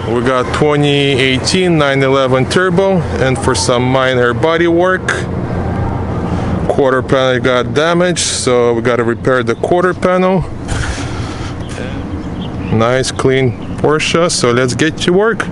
We got 2018 911 turbo, and for some minor body work, quarter panel got damaged, so we got to repair the quarter panel. Nice clean Porsche, so let's get to work.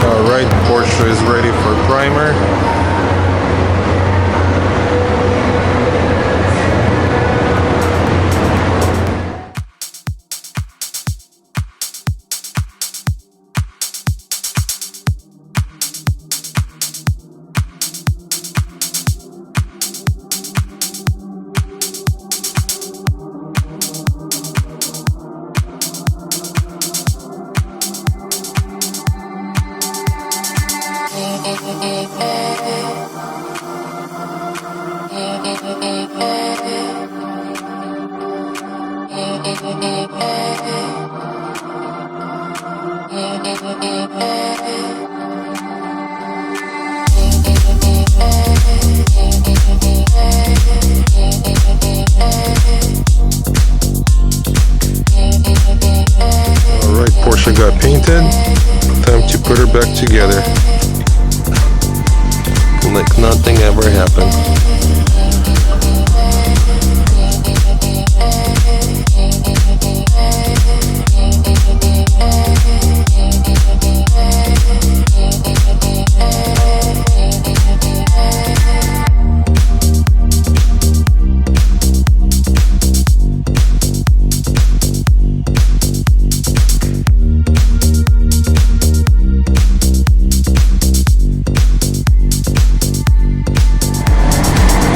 Alright, Porsche is ready for primer. Alright, Porsche got painted. Time to put her back together. Like nothing ever happened.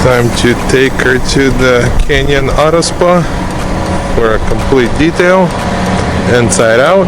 Time to take her to the Canyon Auto Spa for a complete detail, inside out.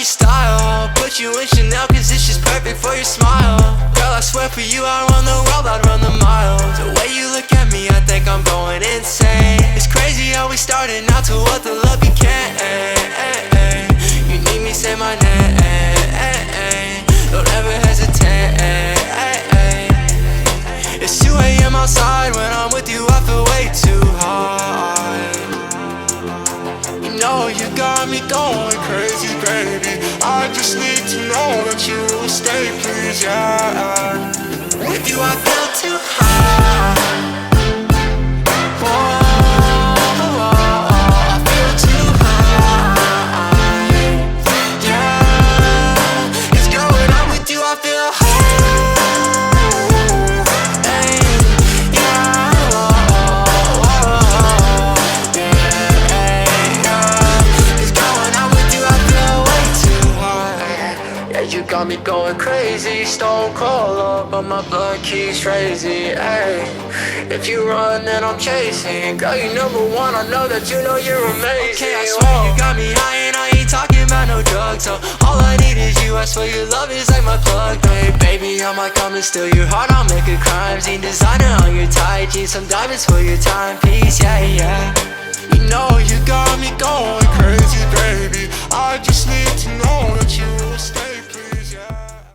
your style. Put you in Chanel cause it's just perfect for your smile. Girl, I swear for you I'd run the world, I'd run the miles. The way you look at me, I think I'm going insane. It's crazy how we started out to what the love became. You need me, say my name. Don't ever hesitate. It's 2 AM outside, when I'm with you I feel way too high. You know you got me going crazy, baby. I just need to know that you will stay, please, yeah. With you I feel too high. I feel too high. Yeah, it's girl, when I'm with you I feel high. You got me going crazy, stone cold up, but my blood keeps crazy, ayy. If you run, then I'm chasing. Girl, you #1, I know that you know you're amazing. Okay, I swear you got me high and I ain't talking about no drugs. So all I need is you, I swear your love is like my plug. Hey, baby, I might come and steal your heart, I'll make a crime scene. Designer on your tight jeans, some diamonds for your timepiece, yeah, yeah. You know you got me going crazy, baby. I just need to know